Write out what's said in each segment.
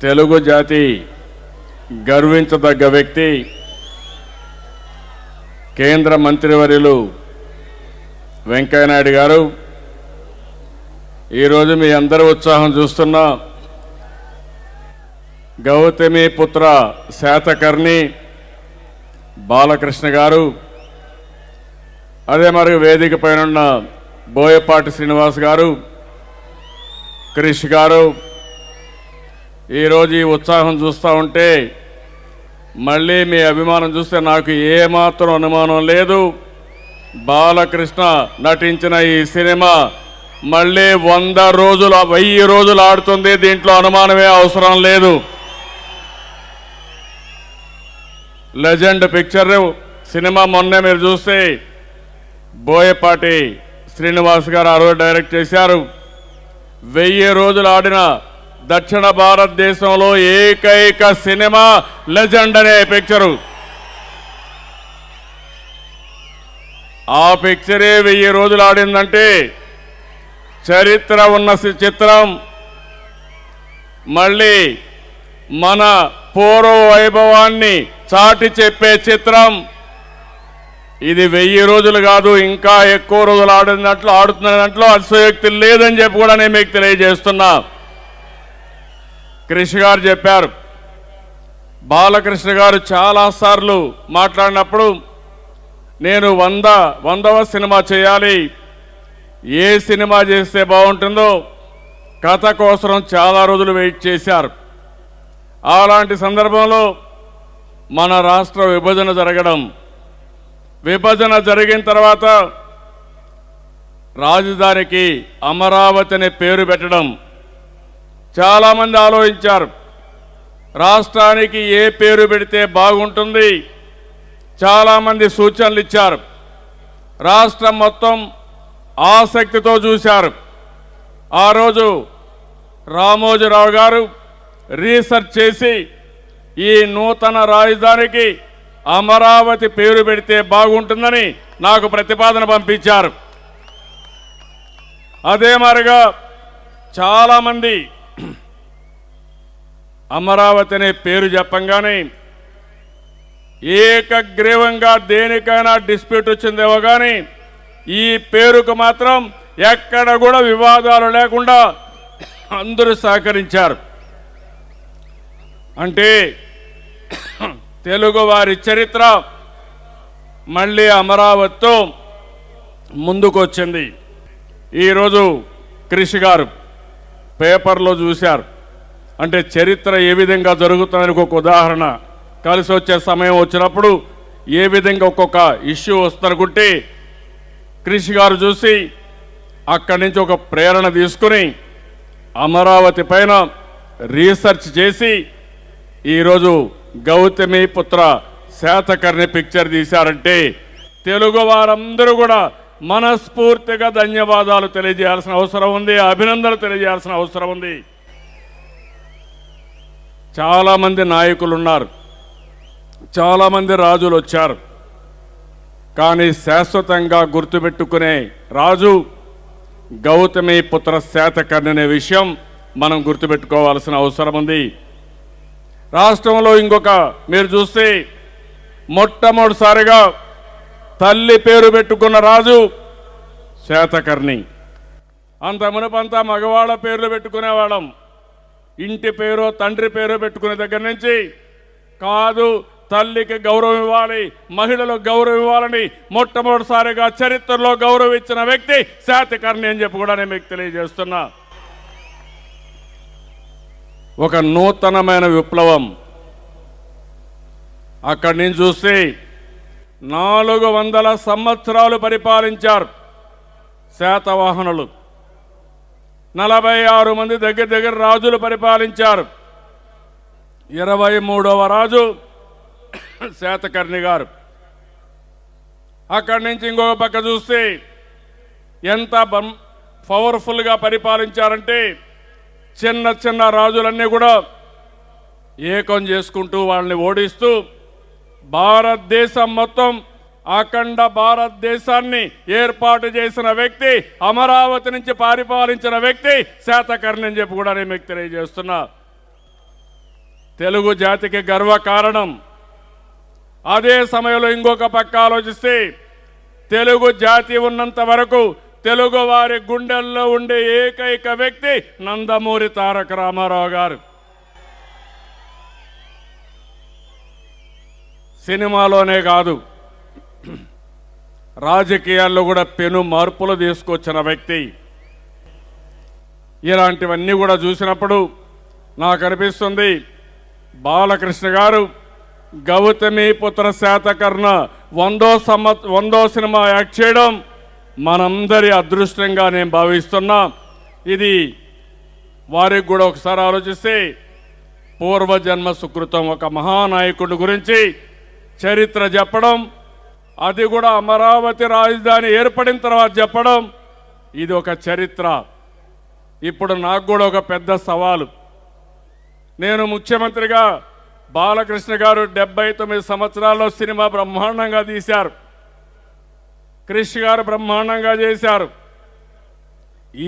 తెలుగు జాతి గర్వించదగ్గ వ్యక్తి కేంద్ర మంత్రివర్యులు వెంకయ్యనాయుడు గారు. ఈరోజు మీ అందరి ఉత్సాహం చూస్తున్నా గౌతమి పుత్ర శాతకర్ణి బాలకృష్ణ గారు, అదే మరి వేదిక పైన ఉన్న బోయపాటి శ్రీనివాస్ గారు, క్రిష్ గారు, ఈరోజు ఈ ఉత్సాహం చూస్తూ ఉంటే మళ్ళీ మీ అభిమానం చూస్తే నాకు ఏమాత్రం అనుమానం లేదు. బాలకృష్ణ నటించిన ఈ సినిమా మళ్ళీ 100 రోజులు 1000 రోజులు ఆడుతుంది. దీంట్లో అనుమానమే అవసరం లేదు. లెజెండ్ పిక్చర్ సినిమా మొన్నే మీరు చూస్తే బోయపాటి శ్రీనివాస్ గారు ఆ రోజు డైరెక్ట్ చేశారు. 1000 రోజులు ఆడిన దక్షిణ భారతదేశంలో ఏకైక సినిమా లెజెండ్ అనే పిక్చరు. ఆ పిక్చరే 1000 రోజులు ఆడిందంటే చరిత్ర ఉన్న చిత్రం. మళ్ళీ మన పూర్వ వైభవాన్ని చాటి చెప్పే చిత్రం ఇది. 1000 రోజులు కాదు, ఇంకా ఎక్కువ రోజులు ఆడుతున్న దాంట్లో అతిశయోక్తి లేదని చెప్పి కూడా నేను మీకు తెలియజేస్తున్నా. క్రిష్ గారు చెప్పారు, బాలకృష్ణ గారు చాలాసార్లు మాట్లాడినప్పుడు నేను 100వ సినిమా చేయాలి, ఏ సినిమా చేస్తే బాగుంటుందో కథ కోసం చాలా రోజులు వెయిట్ చేశారు. అలాంటి సందర్భంలో మన రాష్ట్ర విభజన జరగడం, విభజన జరిగిన తర్వాత రాజధానికి అమరావతి అనే పేరు పెట్టడం, చాలామంది ఆలోచించారు రాష్ట్రానికి ఏ పేరు పెడితే బాగుంటుంది. చాలామంది సూచనలు ఇచ్చారు. రాష్ట్రం మొత్తం ఆసక్తితో చూశారు. ఆ రోజు రామోజీరావు గారు రీసెర్చ్ చేసి ఈ నూతన రాజధానికి అమరావతి పేరు పెడితే బాగుంటుందని నాకు ప్రతిపాదన పంపించారు. అదే మరిగా చాలామంది అమరావతి అనే పేరు చెప్పంగానే ఏకగ్రీవంగా దేనికైనా డిస్ప్యూట్ వచ్చిందేమో కానీ ఈ పేరుకు మాత్రం ఎక్కడ కూడా వివాదాలు లేకుండా అందరూ సహకరించారు. అంటే తెలుగు వారి చరిత్ర మళ్ళీ అమరావతితో ముందుకు వచ్చింది. ఈరోజు క్రిష్ గారు పేపర్లో చూశారు. అంటే చరిత్ర ఏ విధంగా జరుగుతుందని ఒక ఉదాహరణ, కలిసి వచ్చే సమయం వచ్చినప్పుడు ఏ విధంగా ఒక్కొక్క ఇష్యూ వస్తుందనుకుంటే క్రిష్ గారు చూసి అక్కడి నుంచి ఒక ప్రేరణ తీసుకుని అమరావతి పైన రీసెర్చ్ చేసి ఈరోజు గౌతమి పుత్ర శాతకర్ణి పిక్చర్ తీశారంటే తెలుగు వారందరూ కూడా మనస్ఫూర్తిగా ధన్యవాదాలు తెలియజేయాల్సిన అవసరం ఉంది, అభినందనలు తెలియజేయాల్సిన అవసరం ఉంది. చాలామంది నాయకులు ఉన్నారు, చాలామంది రాజులు వచ్చారు, కానీ శాశ్వతంగా గుర్తుపెట్టుకునే రాజు గౌతమి పుత్ర శాతకర్ణి అనే విషయం మనం గుర్తుపెట్టుకోవాల్సిన అవసరం ఉంది. రాష్ట్రంలో ఇంకొక మీరు చూస్తే మొట్టమొదటిసారిగా తల్లి పేరు పెట్టుకున్న రాజు శాతకర్ణి. అంత మునుపంతా మగవాళ్ళ పేర్లు పెట్టుకునేవాళ్ళం. ఇంటి పేరు తండ్రి పేరు పెట్టుకునే దగ్గర నుంచి కాదు, తల్లికి గౌరవం ఇవ్వాలి, మహిళలకు గౌరవం ఇవ్వాలని మొట్టమొదటిసారిగా చరిత్రలో గౌరవం ఇచ్చిన వ్యక్తి శాతకర్ణి అని చెప్పి కూడా నేను మీకు తెలియజేస్తున్నా. ఒక నూతనమైన విప్లవం. అక్కడి నుంచి చూస్తే 400 సంవత్సరాలు పరిపాలించారు శాతవాహనులు. 46 మంది దగ్గర రాజులు పరిపాలించారు. 23వ రాజు శాతకర్ణి గారు. అక్కడి నుంచి ఇంకొక పక్క చూస్తే ఎంత పవర్ఫుల్గా పరిపాలించారంటే చిన్న చిన్న రాజులన్నీ కూడా ఏకం చేసుకుంటూ వాళ్ళని ఓడిస్తూ భారతదేశం మొత్తం అఖండ భారతదేశాన్ని ఏర్పాటు చేసిన వ్యక్తి, అమరావతి నుంచి పరిపాలించిన వ్యక్తి శాతకర్ణి అని చెప్పి కూడా నేను మీకు తెలియజేస్తున్నా. తెలుగు జాతికి గర్వకారణం. అదే సమయంలో ఇంకొక పక్క ఆలోచిస్తే తెలుగు జాతి ఉన్నంత వరకు తెలుగు వారి గుండెల్లో ఉండే ఏకైక వ్యక్తి నందమూరి తారక రామారావు గారు. సినిమాలోనే కాదు, రాజకీయాల్లో కూడా పెను మార్పులు తీసుకొచ్చిన వ్యక్తి. ఇలాంటివన్నీ కూడా చూసినప్పుడు నాకు అనిపిస్తుంది బాలకృష్ణ గారు గౌతమిపుత్ర శాతకర్ణ 100వ సినిమా యాక్ట్ చేయడం మనందరి అదృష్టంగా నేను భావిస్తున్నా. ఇది వారికి కూడా ఒకసారి ఆలోచిస్తే పూర్వజన్మ సుకృతం. ఒక మహానాయకుడి గురించి చరిత్ర చెప్పడం, అది కూడా అమరావతి రాజధాని ఏర్పడిన తర్వాత చెప్పడం, ఇది ఒక చరిత్ర. ఇప్పుడు నాకు కూడా ఒక పెద్ద సవాలు. నేను ముఖ్యమంత్రిగా బాలకృష్ణ గారు 79 సంవత్సరాల్లో సినిమా బ్రహ్మాండంగా తీశారు. క్రిష్ గారు బ్రహ్మాండంగా చేశారు.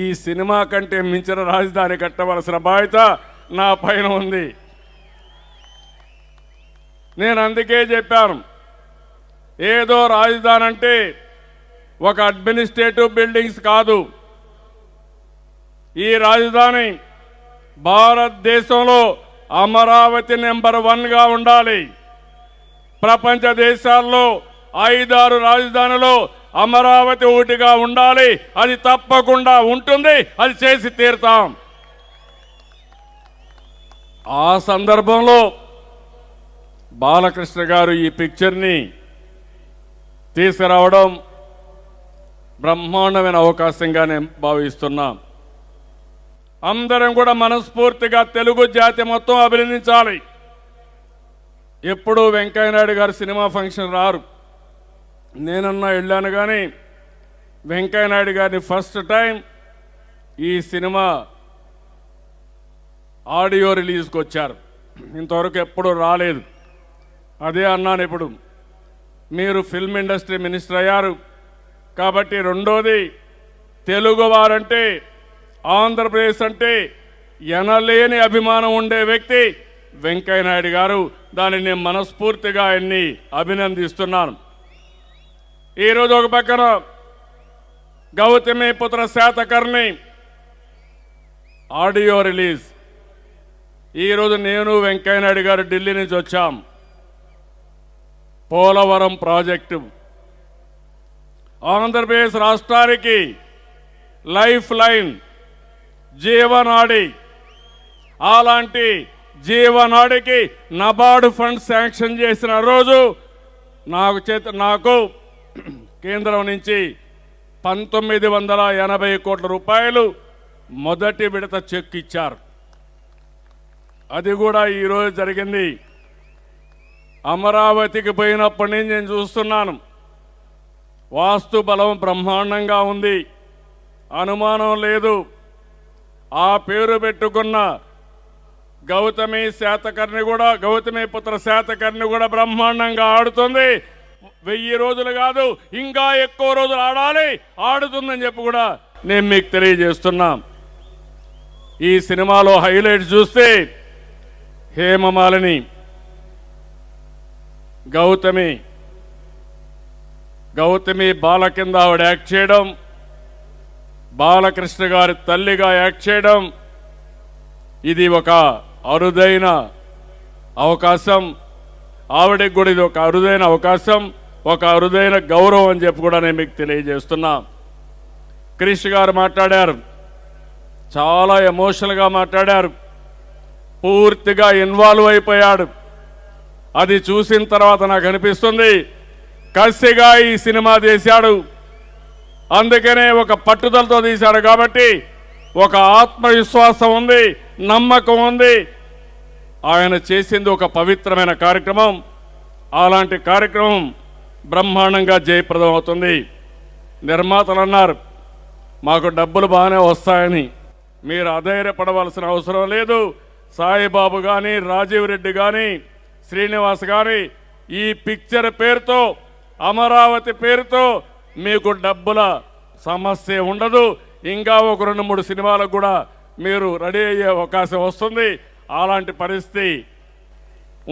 ఈ సినిమా కంటే మించిన రాజధాని కట్టవలసిన బాధ్యత నా పైన ఉంది. నేను అందుకే చెప్పాను, ఏదో రాజధాని అంటే ఒక అడ్మినిస్ట్రేటివ్ బిల్డింగ్స్ కాదు. ఈ రాజధాని భారతదేశంలో అమరావతి నెంబర్ 1గా ఉండాలి. ప్రపంచ దేశాల్లో 5-6 రాజధానులు అమరావతి ఒకటిగా ఉండాలి. అది తప్పకుండా ఉంటుంది. అది చేసి తీరుతాం. ఆ సందర్భంలో బాలకృష్ణ గారు ఈ పిక్చర్ని తీసుకురావడం బ్రహ్మాండమైన అవకాశంగా నేను భావిస్తున్నాం. అందరం కూడా మనస్ఫూర్తిగా తెలుగు జాతి మొత్తం అభినందించాలి. ఎప్పుడూ వెంకయ్యనాయుడు గారు సినిమా ఫంక్షన్ రారు. నేనన్నా వెళ్ళాను, కానీ వెంకయ్యనాయుడు గారిని ఫస్ట్ టైం ఈ సినిమా ఆడియో రిలీజ్కి వచ్చారు. ఇంతవరకు ఎప్పుడూ రాలేదు. అదే అన్నాను, ఇప్పుడు మీరు ఫిల్మ్ ఇండస్ట్రీ మినిస్టర్ అయ్యారు కాబట్టి, రెండోది తెలుగు వారంటే, ఆంధ్రప్రదేశ్ అంటే ఎనలేని అభిమానం ఉండే వ్యక్తి వెంకయ్యనాయుడు గారు. దాన్ని నేను మనస్ఫూర్తిగా ఆయన్ని అభినందిస్తున్నాను. ఈరోజు ఒక పక్కన గౌతమిపుత్ర శాతకర్ణి ఆడియో రిలీజ్. ఈరోజు నేను వెంకయ్యనాయుడు గారు ఢిల్లీ నుంచి వచ్చాం. పోలవరం ప్రాజెక్టు ఆంధ్రప్రదేశ్ రాష్ట్రానికి లైఫ్ లైన్, జీవనాడి. అలాంటి జీవనాడికి నబార్డు ఫండ్ శాంక్షన్ చేసిన రోజు నాకు కేంద్రం నుంచి 1980 కోట్ల రూపాయలు మొదటి విడత చెక్ ఇచ్చారు. అది కూడా ఈరోజు జరిగింది. అమరావతికి పోయినప్పటి నుంచి నేను చూస్తున్నాను, వాస్తు బలం బ్రహ్మాండంగా ఉంది, అనుమానం లేదు. ఆ పేరు పెట్టుకున్న గౌతమిపుత్ర శాతకర్ణి కూడా బ్రహ్మాండంగా ఆడుతుంది. 1000 రోజులు కాదు, ఇంకా ఎక్కువ రోజులు ఆడాలి, ఆడుతుందని చెప్పి కూడా నేను మీకు తెలియజేస్తున్నా. ఈ సినిమాలో హైలైట్స్ చూస్తే హేమమాలిని, గౌతమి బాల కింద ఆవిడ యాక్ట్ చేయడం, బాలకృష్ణ గారి తల్లిగా యాక్ట్ చేయడం, ఇది ఒక అరుదైన అవకాశం. ఆవిడకి కూడా ఇది ఒక అరుదైన అవకాశం, ఒక అరుదైన గౌరవం అని చెప్పి కూడా నేను మీకు తెలియజేస్తున్నా. క్రిష్ గారు మాట్లాడారు, చాలా ఎమోషనల్గా మాట్లాడారు, పూర్తిగా ఇన్వాల్వ్ అయిపోయాడు. అది చూసిన తర్వాత నాకు అనిపిస్తుంది కసిగా ఈ సినిమా తీశాడు. అందుకనే ఒక పట్టుదలతో తీశాడు కాబట్టి ఒక ఆత్మవిశ్వాసం ఉంది, నమ్మకం ఉంది. ఆయన చేసింది ఒక పవిత్రమైన కార్యక్రమం. అలాంటి కార్యక్రమం బ్రహ్మాండంగా జయప్రదం అవుతుంది. నిర్మాతలు అన్నారు మాకు డబ్బులు బాగానే వస్తాయని. మీరు అధైర్యపడవలసిన అవసరం లేదు. సాయిబాబు కానీ, రాజీవ్ రెడ్డి కానీ, శ్రీనివాస్ కానీ ఈ పిక్చర్ పేరుతో, అమరావతి పేరుతో మీకు డబ్బుల సమస్య ఉండదు. ఇంకా ఒక 2-3 సినిమాలకు కూడా మీరు రెడీ అయ్యే అవకాశం వస్తుంది. అలాంటి పరిస్థితి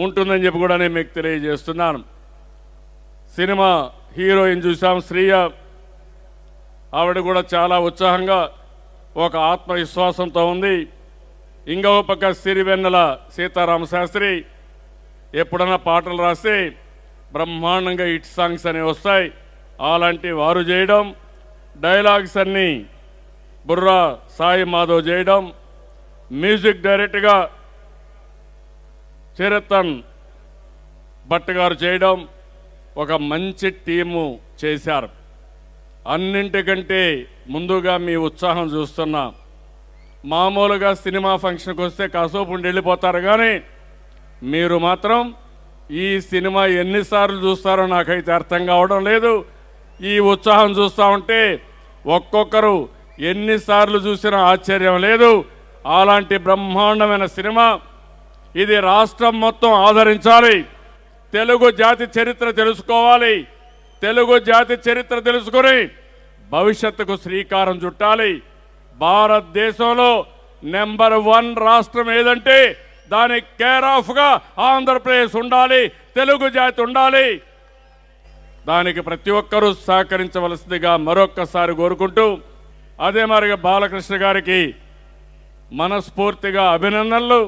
ఉంటుందని చెప్పి కూడా నేను మీకు తెలియజేస్తున్నాను. సినిమా హీరోయిన్ చూసాం, శ్రీయ. ఆవిడ కూడా చాలా ఉత్సాహంగా ఒక ఆత్మవిశ్వాసంతో ఉంది. ఇంకో పక్క సిరివెన్నెల సీతారామ శాస్త్రి ఎప్పుడన్నా పాటలు రాస్తే బ్రహ్మాండంగా హిట్ సాంగ్స్ అనేవి వస్తాయి. అలాంటి వారు చేయడం, డైలాగ్స్ అన్నీ బుర్రా సాయి మాధవ్ చేయడం, మ్యూజిక్ డైరెక్ట్గా చరితన్ భట్ గారు చేయడం, ఒక మంచి టీము చేశారు. అన్నింటికంటే ముందుగా మీ ఉత్సాహం చూస్తున్నా. మామూలుగా సినిమా ఫంక్షన్కి వస్తే కాసేపు ఉండి వెళ్ళిపోతారు, కానీ మీరు మాత్రం ఈ సినిమా ఎన్నిసార్లు చూస్తారో నాకైతే అర్థం కావడం లేదు. ఈ ఉత్సాహం చూస్తూ ఉంటే ఒక్కొక్కరు ఎన్నిసార్లు చూసినా ఆశ్చర్యం లేదు. అలాంటి బ్రహ్మాండమైన సినిమా ఇది. రాష్ట్రం మొత్తం ఆదరించాలి. తెలుగు జాతి చరిత్ర తెలుసుకోవాలి. తెలుగు జాతి చరిత్ర తెలుసుకొని భవిష్యత్తుకు శ్రీకారం చుట్టాలి. భారతదేశంలో నెంబర్ 1 రాష్ట్రం ఏదంటే దానికి కేర్ ఆఫ్గా ఆంధ్రప్రదేశ్ ఉండాలి, తెలుగు జాతి ఉండాలి. దానికి ప్రతి ఒక్కరూ సహకరించవలసిందిగా మరొక్కసారి కోరుకుంటూ, అదే మరిగా బాలకృష్ణ గారికి మనస్ఫూర్తిగా అభినందనలు.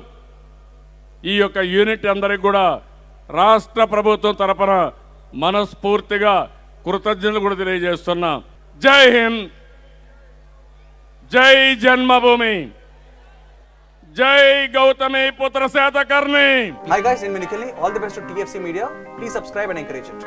ఈ యొక్క యూనిట్ అందరికి కూడా రాష్ట్ర ప్రభుత్వం తరపున మనస్ఫూర్తిగా కృతజ్ఞతలు కూడా తెలియజేస్తున్నా. జై హింద్, జై జన్మభూమి, జై గౌతమి పుత్ర Satakarni. Hi guys, in Minikali, all the best to TFC Media. Please subscribe and encourage it.